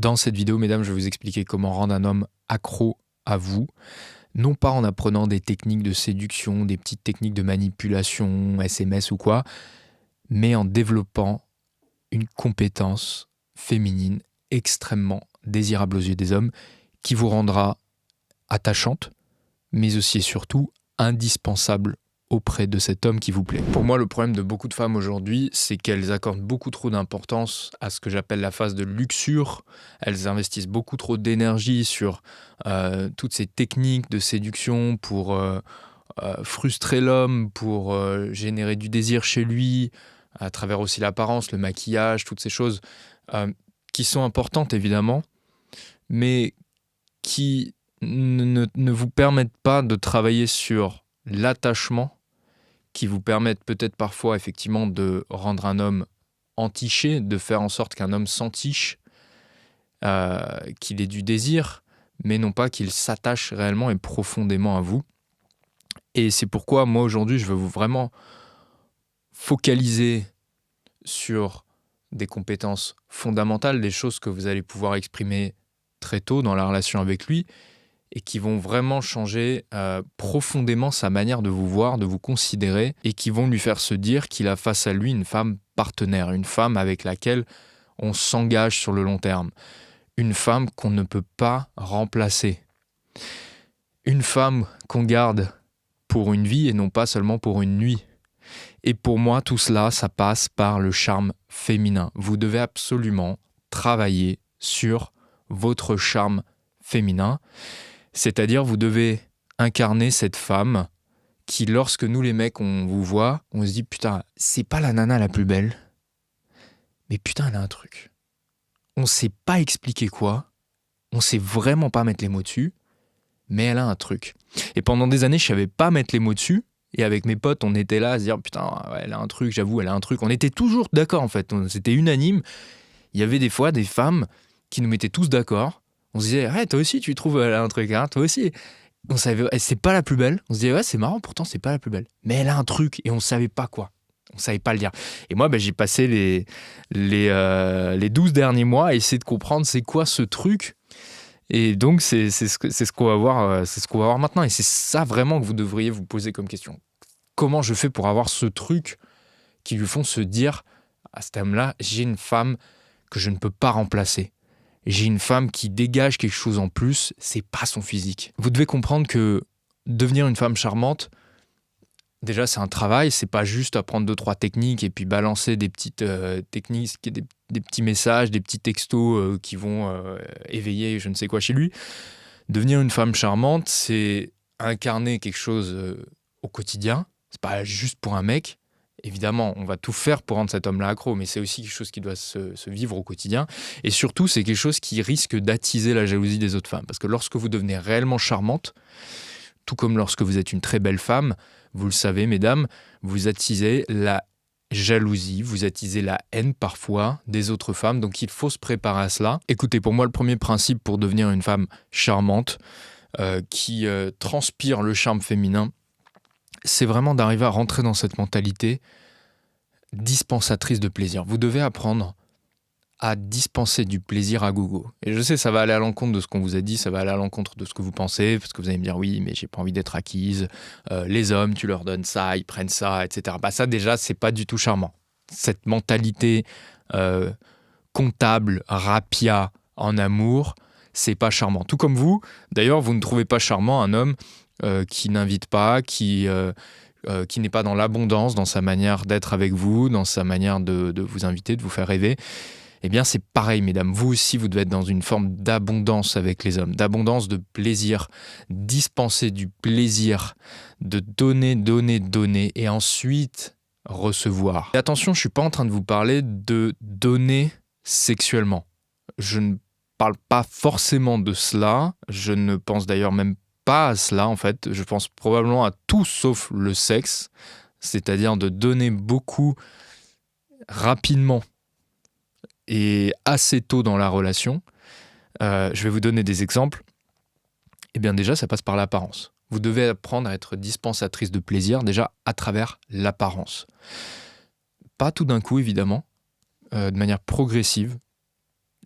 Dans cette vidéo, mesdames, je vais vous expliquer comment rendre un homme accro à vous, non pas en apprenant des techniques de séduction, des petites techniques de manipulation, SMS ou quoi, mais en développant une compétence féminine extrêmement désirable aux yeux des hommes qui vous rendra attachante, mais aussi et surtout indispensable auprès de cet homme qui vous plaît. Pour moi, le problème de beaucoup de femmes aujourd'hui, c'est qu'elles accordent beaucoup trop d'importance à ce que j'appelle la phase de luxure. Elles investissent beaucoup trop d'énergie sur toutes ces techniques de séduction pour frustrer l'homme, pour générer du désir chez lui, à travers aussi l'apparence, le maquillage, toutes ces choses qui sont importantes évidemment, mais qui ne vous permettent pas de travailler sur l'attachement, qui vous permettent peut-être parfois effectivement de rendre un homme entiché, de faire en sorte qu'un homme s'entiche, qu'il ait du désir, mais non pas qu'il s'attache réellement et profondément à vous. Et c'est pourquoi moi aujourd'hui je veux vous vraiment focaliser sur des compétences fondamentales, des choses que vous allez pouvoir exprimer très tôt dans la relation avec lui et qui vont vraiment changer profondément sa manière de vous voir, de vous considérer, et qui vont lui faire se dire qu'il a face à lui une femme partenaire, une femme avec laquelle on s'engage sur le long terme, une femme qu'on ne peut pas remplacer, une femme qu'on garde pour une vie et non pas seulement pour une nuit. Et pour moi, tout cela, ça passe par le charme féminin. Vous devez absolument travailler sur votre charme féminin. C'est-à-dire, vous devez incarner cette femme qui, lorsque nous les mecs, on vous voit, on se dit « Putain, c'est pas la nana la plus belle, mais putain, elle a un truc. » On sait pas expliquer quoi, on sait vraiment pas mettre les mots dessus, mais elle a un truc. Et pendant des années, je savais pas mettre les mots dessus, et avec mes potes, on était là à se dire « Putain, ouais, elle a un truc, j'avoue, elle a un truc. » On était toujours d'accord, en fait, c'était unanime. Il y avait des fois des femmes qui nous mettaient tous d'accord. On se disait, ouais, toi aussi, tu trouves elle a un truc, hein, toi aussi. On savait, c'est pas la plus belle. On se disait, ouais, c'est marrant, pourtant, c'est pas la plus belle. Mais elle a un truc et on savait pas quoi. On savait pas le dire. Et moi, j'ai passé les 12 derniers mois à essayer de comprendre c'est quoi ce truc. Et donc, c'est ce qu'on va voir, c'est ce qu'on va voir maintenant. Et c'est ça vraiment que vous devriez vous poser comme question. Comment je fais pour avoir ce truc qui lui font se dire, à cet homme-là, j'ai une femme que je ne peux pas remplacer. J'ai une femme qui dégage quelque chose en plus, c'est pas son physique. Vous devez comprendre que devenir une femme charmante, déjà c'est un travail, c'est pas juste apprendre 2-3 techniques et puis balancer des petites techniques, des petits messages, des petits textos qui vont éveiller je ne sais quoi chez lui. Devenir une femme charmante, c'est incarner quelque chose au quotidien, c'est pas juste pour un mec. Évidemment, on va tout faire pour rendre cet homme-là accro, mais c'est aussi quelque chose qui doit se vivre au quotidien. Et surtout, c'est quelque chose qui risque d'attiser la jalousie des autres femmes. Parce que lorsque vous devenez réellement charmante, tout comme lorsque vous êtes une très belle femme, vous le savez, mesdames, vous attisez la jalousie, vous attisez la haine parfois des autres femmes. Donc il faut se préparer à cela. Écoutez, pour moi, le premier principe pour devenir une femme charmante, qui transpire le charme féminin, c'est vraiment d'arriver à rentrer dans cette mentalité dispensatrice de plaisir. Vous devez apprendre à dispenser du plaisir à gogo. Et je sais, ça va aller à l'encontre de ce qu'on vous a dit, ça va aller à l'encontre de ce que vous pensez, parce que vous allez me dire, oui, mais j'ai pas envie d'être acquise, les hommes, tu leur donnes ça, ils prennent ça, etc. Ça, déjà, c'est pas du tout charmant. Cette mentalité comptable, rapia, en amour, c'est pas charmant. Tout comme vous, d'ailleurs, vous ne trouvez pas charmant un homme qui n'invite pas, qui n'est pas dans l'abondance, dans sa manière d'être avec vous, dans sa manière de vous inviter, de vous faire rêver. Eh bien, c'est pareil, mesdames. Vous aussi, vous devez être dans une forme d'abondance avec les hommes, d'abondance de plaisir, dispenser du plaisir, de donner, donner, donner, et ensuite recevoir. Et attention, je ne suis pas en train de vous parler de donner sexuellement. Je ne parle pas forcément de cela. Je ne pense d'ailleurs même pas à cela, en fait. Je pense probablement à tout sauf le sexe, c'est-à-dire de donner beaucoup rapidement et assez tôt dans la relation. Je vais vous donner des exemples. Eh bien déjà, ça passe par l'apparence. Vous devez apprendre à être dispensatrice de plaisir, déjà à travers l'apparence. Pas tout d'un coup, évidemment, de manière progressive.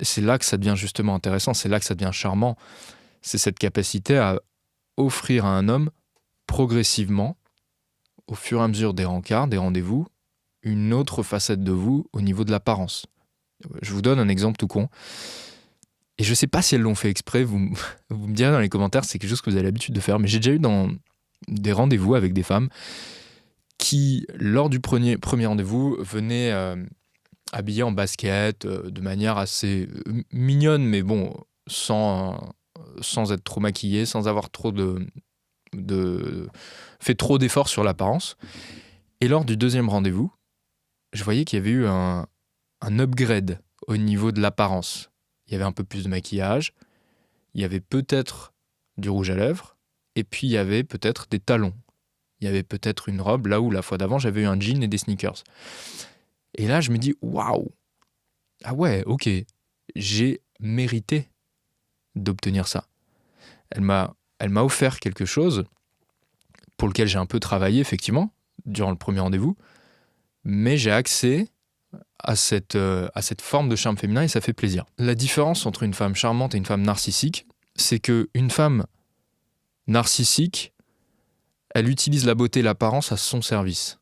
c'est là que ça devient justement intéressant, c'est là que ça devient charmant. C'est cette capacité à offrir à un homme progressivement, au fur et à mesure des rencarts, des rendez-vous, une autre facette de vous au niveau de l'apparence. Je vous donne un exemple tout con. Et je ne sais pas si elles l'ont fait exprès, vous me direz dans les commentaires, c'est quelque chose que vous avez l'habitude de faire, mais j'ai déjà eu dans des rendez-vous avec des femmes qui, lors du premier rendez-vous, venaient habillées en basket, de manière assez mignonne, mais bon, sans être trop maquillées, sans avoir fait trop d'efforts sur l'apparence. Et lors du deuxième rendez-vous, je voyais qu'il y avait eu un upgrade au niveau de l'apparence. Il y avait un peu plus de maquillage, il y avait peut-être du rouge à lèvres, et puis il y avait peut-être des talons. Il y avait peut-être une robe, là où la fois d'avant, j'avais eu un jean et des sneakers. Et là, je me dis, waouh! Ah ouais, ok, j'ai mérité d'obtenir ça. Elle m'a offert quelque chose pour lequel j'ai un peu travaillé, effectivement, durant le premier rendez-vous, mais j'ai accès à cette forme de charme féminin et ça fait plaisir. La différence entre une femme charmante et une femme narcissique, c'est qu'une femme narcissique, elle utilise la beauté et l'apparence à son service.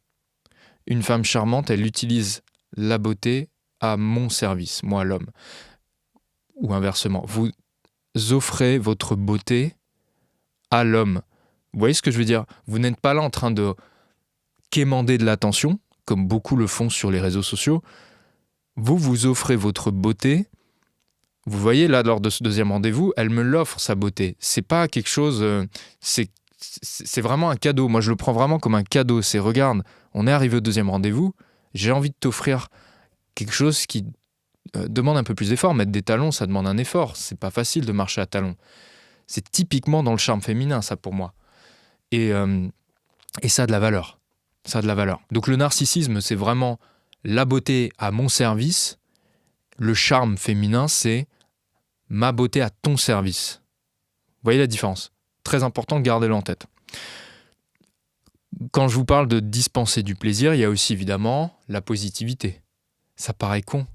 Une femme charmante, elle utilise la beauté à mon service, moi l'homme. Ou inversement, vous offrez votre beauté à l'homme. Vous voyez ce que je veux dire ? Vous n'êtes pas là en train de quémander de l'attention, comme beaucoup le font sur les réseaux sociaux. Vous offrez votre beauté. Vous voyez, là, lors de ce deuxième rendez-vous, elle me l'offre, sa beauté. C'est pas quelque chose... c'est vraiment un cadeau. Moi, je le prends vraiment comme un cadeau. C'est, regarde, on est arrivé au deuxième rendez-vous, j'ai envie de t'offrir quelque chose qui demande un peu plus d'effort. Mettre des talons, ça demande un effort. C'est pas facile de marcher à talons. C'est typiquement dans le charme féminin, ça, pour moi. Et ça a de la valeur. Ça a de la valeur. Donc le narcissisme, c'est vraiment la beauté à mon service. Le charme féminin, c'est ma beauté à ton service. Vous voyez la différence ? Très important, gardez-le en tête. Quand je vous parle de dispenser du plaisir, il y a aussi évidemment la positivité. Ça paraît con,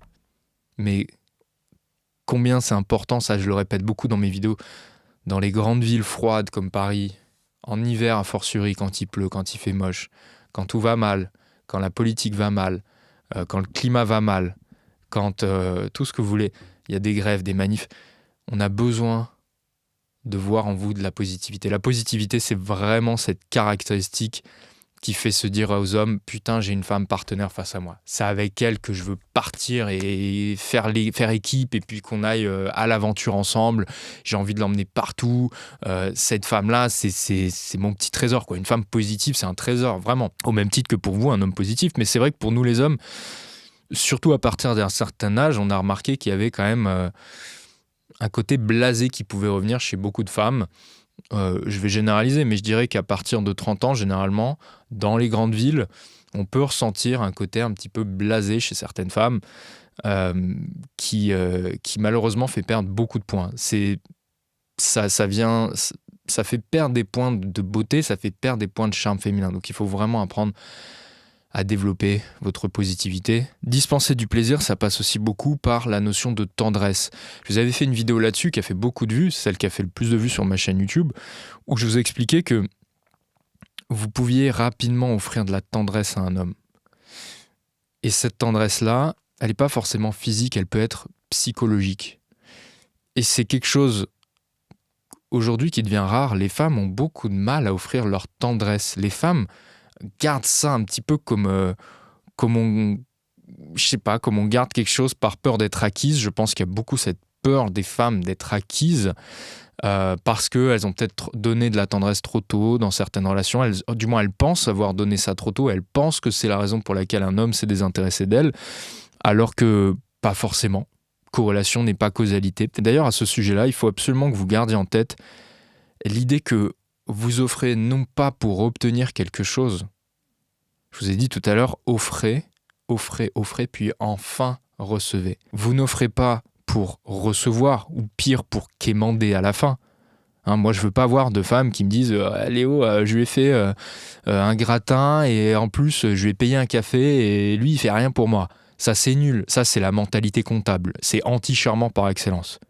mais combien c'est important, ça je le répète beaucoup dans mes vidéos, dans les grandes villes froides comme Paris, en hiver a fortiori quand il pleut, quand il fait moche, quand tout va mal, quand la politique va mal, quand le climat va mal, quand tout ce que vous voulez, il y a des grèves, des manifs, on a besoin de voir en vous de la positivité. La positivité, c'est vraiment cette caractéristique qui fait se dire aux hommes « Putain, j'ai une femme partenaire face à moi. C'est avec elle que je veux partir et faire équipe et puis qu'on aille à l'aventure ensemble. J'ai envie de l'emmener partout. Cette femme-là, c'est mon petit trésor, quoi. Une femme positive, c'est un trésor, vraiment. Au même titre que pour vous, un homme positif. Mais c'est vrai que pour nous, les hommes, surtout à partir d'un certain âge, on a remarqué qu'il y avait quand même un côté blasé qui pouvait revenir chez beaucoup de femmes. Je vais généraliser, mais je dirais qu'à partir de 30 ans, généralement, dans les grandes villes, on peut ressentir un côté un petit peu blasé chez certaines femmes qui malheureusement fait perdre beaucoup de points. Ça fait perdre des points de beauté, ça fait perdre des points de charme féminin. Donc il faut vraiment apprendre à développer votre positivité. Dispenser du plaisir, ça passe aussi beaucoup par la notion de tendresse. Je vous avais fait une vidéo là-dessus qui a fait beaucoup de vues, c'est celle qui a fait le plus de vues sur ma chaîne YouTube, où je vous expliquais que vous pouviez rapidement offrir de la tendresse à un homme. Et cette tendresse-là, elle n'est pas forcément physique, elle peut être psychologique. Et c'est quelque chose aujourd'hui qui devient rare. Les femmes ont beaucoup de mal à offrir leur tendresse. Les femmes gardent ça un petit peu comme on garde quelque chose par peur d'être acquise. Je pense qu'il y a beaucoup cette peur des femmes d'être acquises parce qu'elles ont peut-être donné de la tendresse trop tôt dans certaines relations. Du moins, elles pensent avoir donné ça trop tôt. Elles pensent que c'est la raison pour laquelle un homme s'est désintéressé d'elles, alors que pas forcément. Corrélation n'est pas causalité. Et d'ailleurs, à ce sujet-là, il faut absolument que vous gardiez en tête l'idée que vous offrez non pas pour obtenir quelque chose. Je vous ai dit tout à l'heure, offrez, puis enfin recevez. Vous n'offrez pas pour recevoir, ou pire, pour quémander à la fin. Moi, je veux pas avoir de femmes qui me disent « Léo, je lui ai fait un gratin et en plus, je lui ai payé un café et lui, il fait rien pour moi. » Ça, c'est nul. Ça, c'est la mentalité comptable. C'est anti-charmant par excellence.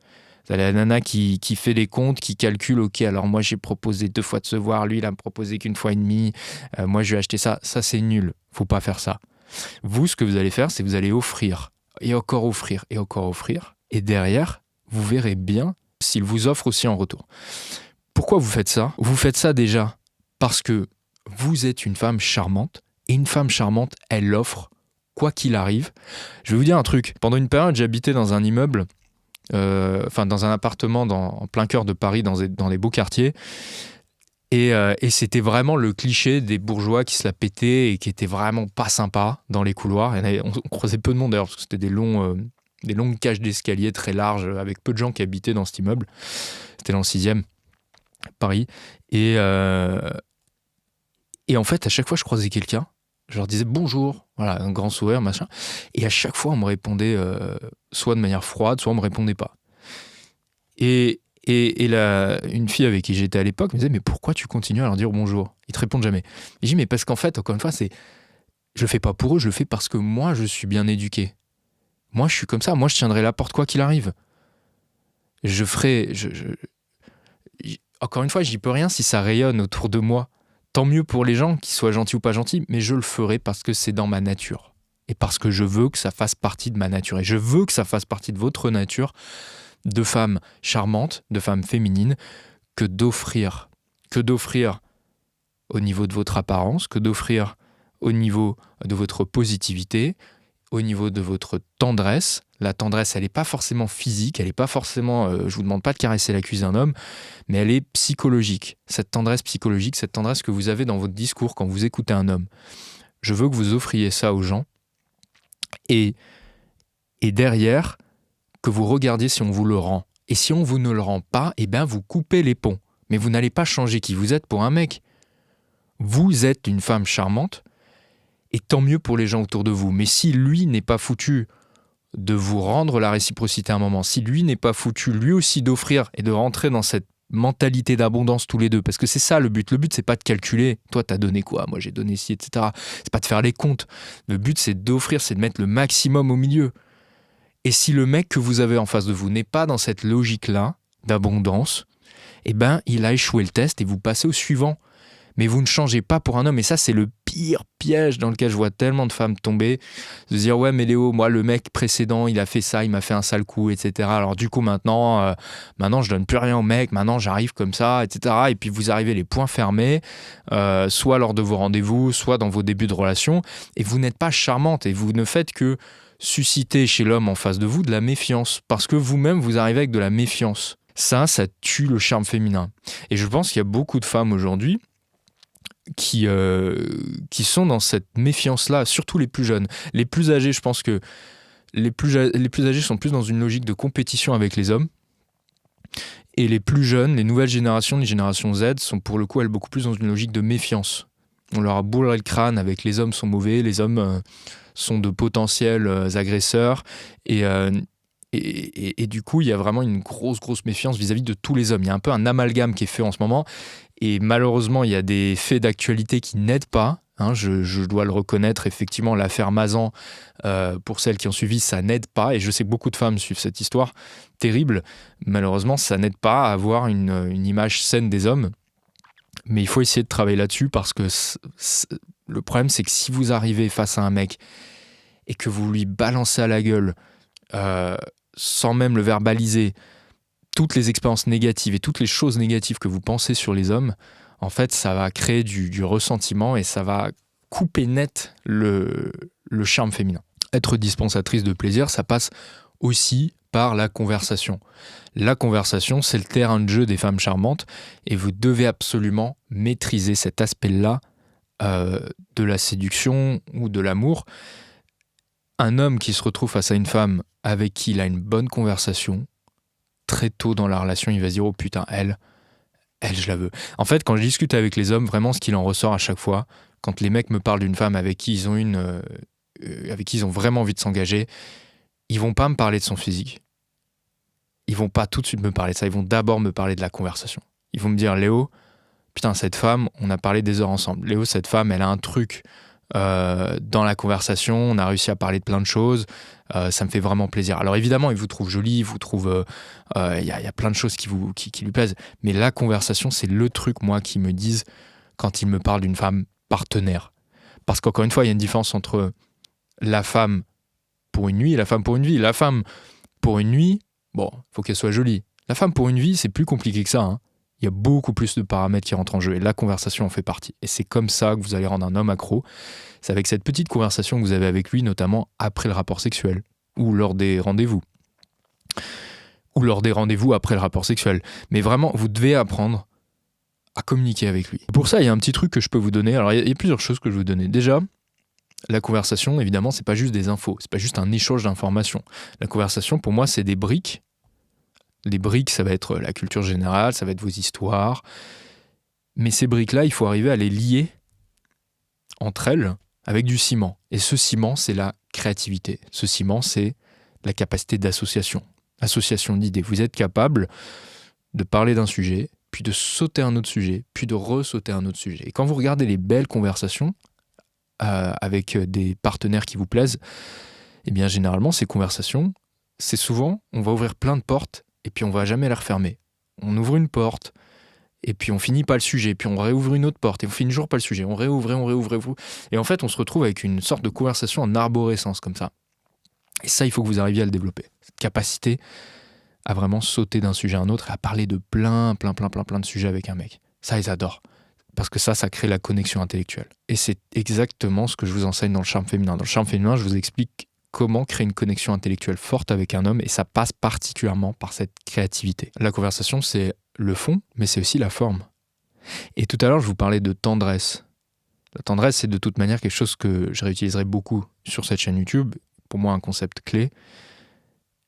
T'as la nana qui fait les comptes, qui calcule, ok, alors moi j'ai proposé 2 fois de se voir, lui il a proposé qu'une fois et demie, moi je vais acheter ça. Ça, c'est nul. Faut pas faire ça. Vous, ce que vous allez faire, c'est que vous allez offrir, et encore offrir, et encore offrir. Et derrière, vous verrez bien s'il vous offre aussi en retour. Pourquoi vous faites ça ? Vous faites ça déjà parce que vous êtes une femme charmante, et une femme charmante, elle offre quoi qu'il arrive. Je vais vous dire un truc. Pendant une période, j'habitais dans un immeuble, dans un appartement en plein cœur de Paris, dans des beaux quartiers. Et c'était vraiment le cliché des bourgeois qui se la pétaient et qui étaient vraiment pas sympas dans les couloirs. On croisait peu de monde d'ailleurs, parce que c'était des longues cages d'escalier très larges, avec peu de gens qui habitaient dans cet immeuble. C'était dans le 6e, Paris. Et en fait, à chaque fois, je croisais quelqu'un. Je leur disais bonjour, voilà, un grand sourire, machin. Et à chaque fois, on me répondait soit de manière froide, soit on me répondait pas. Et une fille avec qui j'étais à l'époque me disait mais pourquoi tu continues à leur dire bonjour ? Ils te répondent jamais. Et je dis mais parce qu'en fait, encore une fois, je le fais pas pour eux, je le fais parce que moi, je suis bien éduqué. Moi, je suis comme ça. Moi, je tiendrai la porte quoi qu'il arrive. Je ferai... Encore une fois, j'y peux rien si ça rayonne autour de moi. Tant mieux pour les gens, qu'ils soient gentils ou pas gentils, mais je le ferai parce que c'est dans ma nature. Et parce que je veux que ça fasse partie de ma nature. Et je veux que ça fasse partie de votre nature, de femmes charmantes, de femmes féminines, que d'offrir au niveau de votre apparence, que d'offrir au niveau de votre positivité, au niveau de votre tendresse. La tendresse, elle n'est pas forcément physique, elle n'est pas forcément... je vous demande pas de caresser la cuisse d'un homme, mais elle est psychologique. Cette tendresse psychologique, cette tendresse que vous avez dans votre discours quand vous écoutez un homme. Je veux que vous offriez ça aux gens. Et derrière, que vous regardiez si on vous le rend. Et si on vous ne le rend pas, eh bien vous coupez les ponts. Mais vous n'allez pas changer qui vous êtes pour un mec. Vous êtes une femme charmante, et tant mieux pour les gens autour de vous. Mais si lui n'est pas foutu de vous rendre la réciprocité à un moment, si lui n'est pas foutu lui aussi d'offrir et de rentrer dans cette mentalité d'abondance tous les deux, parce que c'est ça le but. Le but, c'est pas de calculer, toi t'as donné quoi, moi j'ai donné ci, etc. C'est pas de faire les comptes. Le but, c'est d'offrir, c'est de mettre le maximum au milieu. Et si le mec que vous avez en face de vous n'est pas dans cette logique-là d'abondance, eh ben il a échoué le test et vous passez au suivant. Mais vous ne changez pas pour un homme. Et ça, c'est le pire piège dans lequel je vois tellement de femmes tomber. De se dire, ouais, mais Léo, moi, le mec précédent, il a fait ça, il m'a fait un sale coup, etc. Alors du coup, maintenant, je donne plus rien au mec. Maintenant, j'arrive comme ça, etc. Et puis, vous arrivez les poings fermés, soit lors de vos rendez-vous, soit dans vos débuts de relation. Et vous n'êtes pas charmante. Et vous ne faites que susciter chez l'homme en face de vous de la méfiance. Parce que vous-même, vous arrivez avec de la méfiance. Ça tue le charme féminin. Et je pense qu'il y a beaucoup de femmes aujourd'hui qui sont dans cette méfiance-là, surtout les plus jeunes. Les plus âgés, je pense que les plus âgés sont plus dans une logique de compétition avec les hommes. Et les plus jeunes, les nouvelles générations, les générations Z, sont pour le coup, elles, beaucoup plus dans une logique de méfiance. On leur a bourré le crâne avec les hommes sont mauvais, les hommes sont de potentiels agresseurs. Et du coup, il y a vraiment une grosse méfiance vis-à-vis de tous les hommes. Il y a un peu un amalgame qui est fait en ce moment. Et malheureusement, il y a des faits d'actualité qui n'aident pas. Je dois le reconnaître, effectivement, l'affaire Mazan, pour celles qui ont suivi, ça n'aide pas. Et je sais que beaucoup de femmes suivent cette histoire terrible. Malheureusement, ça n'aide pas à avoir une image saine des hommes. Mais il faut essayer de travailler là-dessus parce que le problème, c'est que si vous arrivez face à un mec et que vous lui balancez à la gueule, sans même le verbaliser, toutes les expériences négatives et toutes les choses négatives que vous pensez sur les hommes, en fait, ça va créer du ressentiment et ça va couper net le charme féminin. Être dispensatrice de plaisir, ça passe aussi par la conversation. La conversation, c'est le terrain de jeu des femmes charmantes et vous devez absolument maîtriser cet aspect-là de la séduction ou de l'amour. Un homme qui se retrouve face à une femme avec qui il a une bonne conversation, très tôt dans la relation, il va se dire « Oh putain, elle, je la veux ». En fait, quand je discute avec les hommes, vraiment ce qu'il en ressort à chaque fois, quand les mecs me parlent d'une femme avec qui ils ont vraiment envie de s'engager, ils vont pas me parler de son physique. Ils vont pas tout de suite me parler de ça, ils vont d'abord me parler de la conversation. Ils vont me dire « Léo, putain, cette femme, on a parlé des heures ensemble. Léo, cette femme, elle a un truc dans la conversation, on a réussi à parler de plein de choses, ça me fait vraiment plaisir. Alors évidemment, il vous trouve jolie, il vous trouve, il y a plein de choses qui lui plaisent, mais la conversation, c'est le truc, moi, qui me disent quand il me parle d'une femme partenaire. Parce qu'encore une fois, il y a une différence entre la femme pour une nuit et la femme pour une vie. La femme pour une nuit, bon, il faut qu'elle soit jolie. La femme pour une vie, c'est plus compliqué que ça, hein. Il y a beaucoup plus de paramètres qui rentrent en jeu et la conversation en fait partie. Et c'est comme ça que vous allez rendre un homme accro. C'est avec cette petite conversation que vous avez avec lui, notamment après le rapport sexuel ou lors des rendez-vous. Ou lors des rendez-vous après le rapport sexuel. Mais vraiment, vous devez apprendre à communiquer avec lui. Pour ça, il y a un petit truc que je peux vous donner. Alors, il y a plusieurs choses que je vais vous donner. Déjà, la conversation, évidemment, c'est pas juste des infos. C'est pas juste un échange d'informations. La conversation, pour moi, c'est des briques. Les briques, ça va être la culture générale, ça va être vos histoires. Mais ces briques-là, il faut arriver à les lier entre elles avec du ciment. Et ce ciment, c'est la créativité. Ce ciment, c'est la capacité d'association. Association d'idées. Vous êtes capable de parler d'un sujet, puis de sauter un autre sujet, puis de ressauter un autre sujet. Et quand vous regardez les belles conversations avec des partenaires qui vous plaisent, eh bien, généralement, ces conversations, c'est souvent, on va ouvrir plein de portes et puis on va jamais les refermer. On ouvre une porte, et puis on finit pas le sujet, puis on réouvre une autre porte, et on finit toujours pas le sujet. On réouvre. Et en fait, on se retrouve avec une sorte de conversation en arborescence, comme ça. Et ça, il faut que vous arriviez à le développer. Cette capacité à vraiment sauter d'un sujet à un autre et à parler de plein de sujets avec un mec. Ça, ils adorent. Parce que ça crée la connexion intellectuelle. Et c'est exactement ce que je vous enseigne dans le charme féminin. Dans le charme féminin, je vous explique comment créer une connexion intellectuelle forte avec un homme, et ça passe particulièrement par cette créativité. La conversation, c'est le fond, mais c'est aussi la forme. Et tout à l'heure, je vous parlais de tendresse. La tendresse, c'est de toute manière quelque chose que je réutiliserai beaucoup sur cette chaîne YouTube. Pour moi, un concept clé.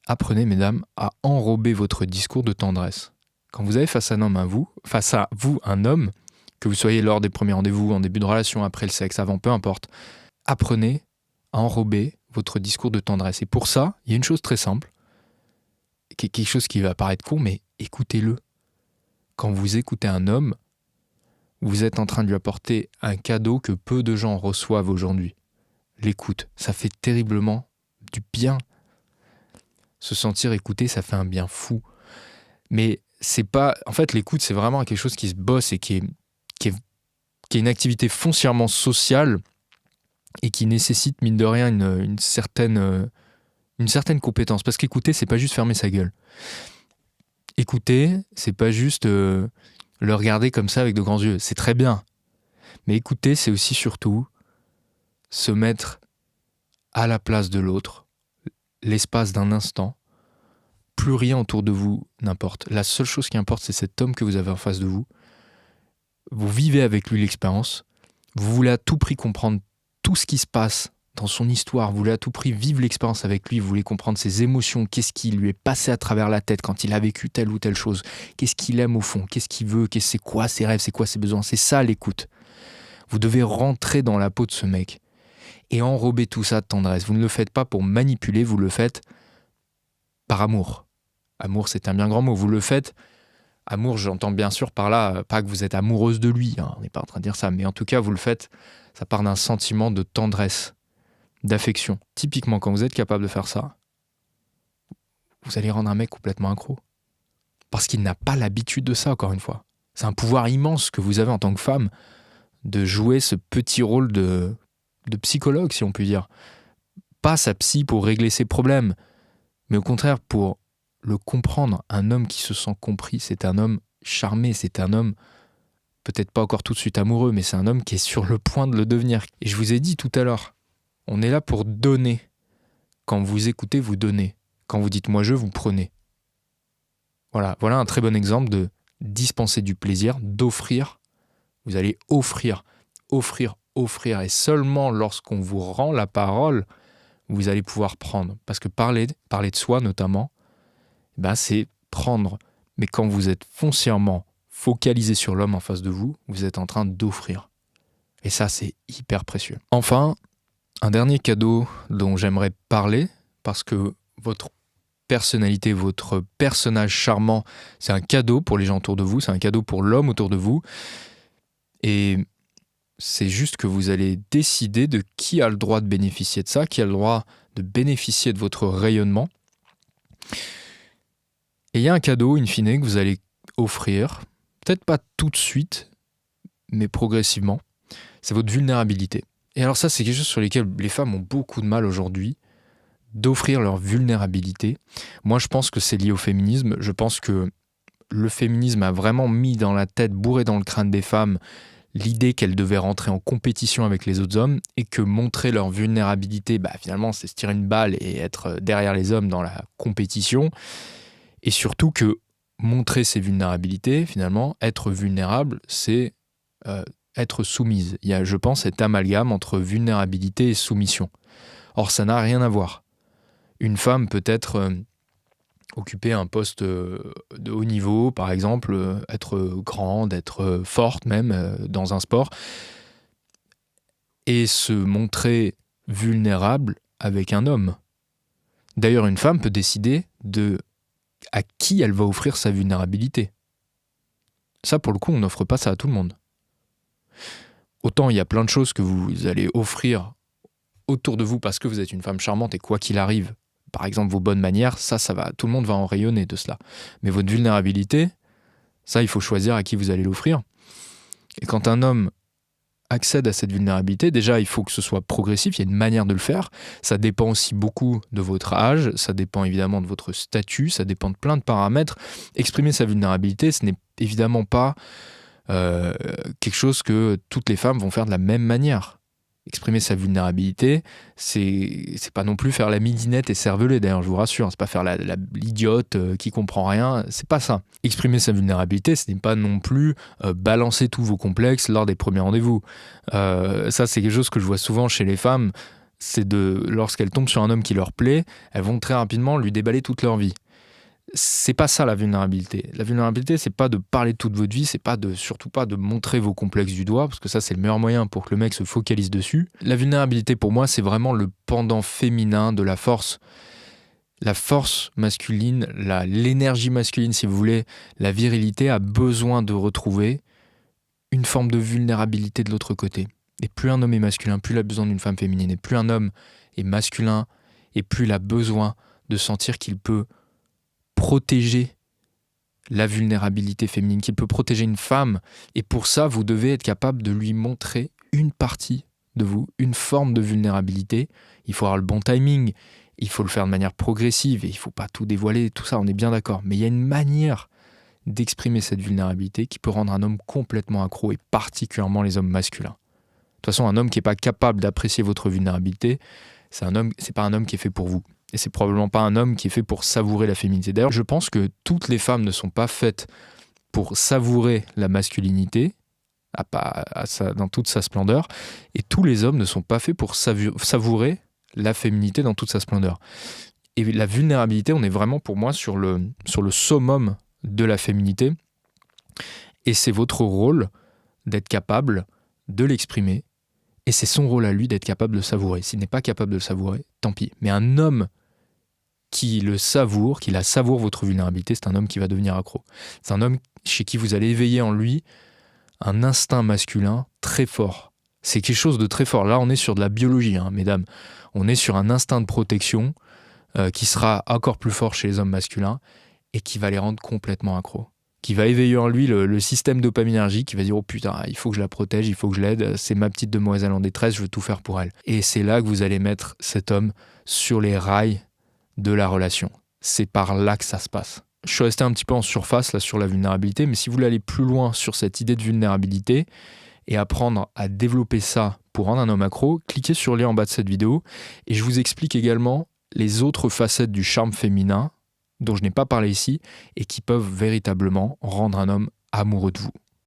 Apprenez, mesdames, à enrober votre discours de tendresse. Quand vous avez face à vous un homme, que vous soyez lors des premiers rendez-vous, en début de relation, après le sexe, avant, peu importe, apprenez à enrober votre discours de tendresse. Et pour ça, il y a une chose très simple, quelque chose qui va paraître con, mais écoutez-le. Quand vous écoutez un homme, vous êtes en train de lui apporter un cadeau que peu de gens reçoivent aujourd'hui. L'écoute, ça fait terriblement du bien. Se sentir écouté, ça fait un bien fou. Mais c'est pas... En fait, l'écoute, c'est vraiment quelque chose qui se bosse et qui est une activité foncièrement sociale et qui nécessite, mine de rien, une certaine compétence. Parce qu'écouter, c'est pas juste fermer sa gueule. Écouter, c'est pas juste le regarder comme ça avec de grands yeux. C'est très bien. Mais écouter, c'est aussi surtout se mettre à la place de l'autre, l'espace d'un instant. Plus rien autour de vous n'importe. La seule chose qui importe, c'est cet homme que vous avez en face de vous. Vous vivez avec lui l'expérience. Vous voulez à tout prix comprendre tout ce qui se passe dans son histoire. Vous voulez à tout prix vivre l'expérience avec lui. Vous voulez comprendre ses émotions. Qu'est-ce qui lui est passé à travers la tête quand il a vécu telle ou telle chose. Qu'est-ce qu'il aime au fond. Qu'est-ce qu'il veut. C'est quoi ses rêves. C'est quoi ses besoins. C'est ça l'écoute. Vous devez rentrer dans la peau de ce mec et enrober tout ça de tendresse. Vous ne le faites pas pour manipuler. Vous le faites par amour. Amour, c'est un bien grand mot. Vous le faites... Amour, j'entends bien sûr par là, pas que vous êtes amoureuse de lui, hein, on n'est pas en train de dire ça, mais en tout cas, vous le faites, ça part d'un sentiment de tendresse, d'affection. Typiquement, quand vous êtes capable de faire ça, vous allez rendre un mec complètement accro. Parce qu'il n'a pas l'habitude de ça, encore une fois. C'est un pouvoir immense que vous avez en tant que femme de jouer ce petit rôle de psychologue, si on peut dire. Pas sa psy pour régler ses problèmes, mais au contraire pour le comprendre. Un homme qui se sent compris, c'est un homme charmé, c'est un homme peut-être pas encore tout de suite amoureux, mais c'est un homme qui est sur le point de le devenir. Et je vous ai dit tout à l'heure, on est là pour donner. Quand vous écoutez, vous donnez. Quand vous dites moi je, vous prenez. Voilà un très bon exemple de dispenser du plaisir, d'offrir. Vous allez offrir. Et seulement lorsqu'on vous rend la parole, vous allez pouvoir prendre. Parce que parler de soi notamment, c'est prendre. Mais quand vous êtes foncièrement focalisé sur l'homme en face de vous, vous êtes en train d'offrir. Et ça, c'est hyper précieux. Enfin, un dernier cadeau dont j'aimerais parler, parce que votre personnalité, votre personnage charmant, c'est un cadeau pour les gens autour de vous, c'est un cadeau pour l'homme autour de vous. Et C'est juste que vous allez décider de qui a le droit de bénéficier de ça, qui a le droit de bénéficier de votre rayonnement. Et il y a un cadeau, in fine, que vous allez offrir, peut-être pas tout de suite, mais progressivement, c'est votre vulnérabilité. Et alors ça, c'est quelque chose sur lequel les femmes ont beaucoup de mal aujourd'hui, d'offrir leur vulnérabilité. Moi, je pense que c'est lié au féminisme. Je pense que le féminisme a vraiment mis dans la tête, bourré dans le crâne des femmes, l'idée qu'elles devaient rentrer en compétition avec les autres hommes et que montrer leur vulnérabilité, finalement, c'est se tirer une balle et être derrière les hommes dans la compétition. Et surtout que montrer ses vulnérabilités, finalement, être vulnérable, c'est être soumise. Il y a, je pense, cet amalgame entre vulnérabilité et soumission. Or, ça n'a rien à voir. Une femme peut être occuper un poste de haut niveau, par exemple, être grande, être forte même dans un sport, et se montrer vulnérable avec un homme. D'ailleurs, une femme peut décider à qui elle va offrir sa vulnérabilité. Ça, pour le coup, on n'offre pas ça à tout le monde. Autant il y a plein de choses que vous allez offrir autour de vous parce que vous êtes une femme charmante et quoi qu'il arrive, par exemple vos bonnes manières, ça va, tout le monde va en rayonner de cela. Mais votre vulnérabilité, ça, il faut choisir à qui vous allez l'offrir. Et quand un homme accède à cette vulnérabilité, déjà, il faut que ce soit progressif, il y a une manière de le faire. Ça dépend aussi beaucoup de votre âge, ça dépend évidemment de votre statut, ça dépend de plein de paramètres. Exprimer sa vulnérabilité, ce n'est évidemment pas quelque chose que toutes les femmes vont faire de la même manière. Exprimer sa vulnérabilité, c'est pas non plus faire la midinette et cerveler, d'ailleurs, je vous rassure, c'est pas faire l'idiote qui comprend rien, c'est pas ça. Exprimer sa vulnérabilité, ce n'est pas non plus balancer tous vos complexes lors des premiers rendez-vous. Ça, c'est quelque chose que je vois souvent chez les femmes, c'est lorsqu'elles tombent sur un homme qui leur plaît, elles vont très rapidement lui déballer toute leur vie. C'est pas ça la vulnérabilité. La vulnérabilité, c'est pas de parler de toute votre vie, c'est pas surtout pas de montrer vos complexes du doigt, parce que ça, c'est le meilleur moyen pour que le mec se focalise dessus. La vulnérabilité, pour moi, c'est vraiment le pendant féminin de la force. La force masculine, l'énergie masculine, si vous voulez, la virilité a besoin de retrouver une forme de vulnérabilité de l'autre côté. Et plus un homme est masculin, plus il a besoin d'une femme féminine. Et plus un homme est masculin, et plus il a besoin de sentir qu'il peut protéger la vulnérabilité féminine, qu'il peut protéger une femme. Et pour ça, vous devez être capable de lui montrer une partie de vous, une forme de vulnérabilité. Il faut avoir le bon timing, il faut le faire de manière progressive et il ne faut pas tout dévoiler, tout ça, on est bien d'accord. Mais il y a une manière d'exprimer cette vulnérabilité qui peut rendre un homme complètement accro, et particulièrement les hommes masculins. De toute façon, un homme qui n'est pas capable d'apprécier votre vulnérabilité, c'est pas un homme qui est fait pour vous. Et c'est probablement pas un homme qui est fait pour savourer la féminité. D'ailleurs, je pense que toutes les femmes ne sont pas faites pour savourer la masculinité dans toute sa splendeur, et tous les hommes ne sont pas faits pour savourer la féminité dans toute sa splendeur. Et la vulnérabilité, on est vraiment pour moi sur le summum de la féminité, et c'est votre rôle d'être capable de l'exprimer, et c'est son rôle à lui d'être capable de savourer. S'il n'est pas capable de le savourer, tant pis. Mais un homme qui la savoure votre vulnérabilité, c'est un homme qui va devenir accro. C'est un homme chez qui vous allez éveiller en lui un instinct masculin très fort. C'est quelque chose de très fort. Là, on est sur de la biologie, mesdames. On est sur un instinct de protection qui sera encore plus fort chez les hommes masculins et qui va les rendre complètement accros. Qui va éveiller en lui le système dopaminergique, qui va dire « Oh putain, il faut que je la protège, il faut que je l'aide, c'est ma petite demoiselle en détresse, je veux tout faire pour elle. » Et c'est là que vous allez mettre cet homme sur les rails de la relation. C'est par là que ça se passe. Je suis resté un petit peu en surface là sur la vulnérabilité, mais si vous voulez aller plus loin sur cette idée de vulnérabilité et apprendre à développer ça pour rendre un homme accro, cliquez sur le lien en bas de cette vidéo et je vous explique également les autres facettes du charme féminin dont je n'ai pas parlé ici et qui peuvent véritablement rendre un homme amoureux de vous.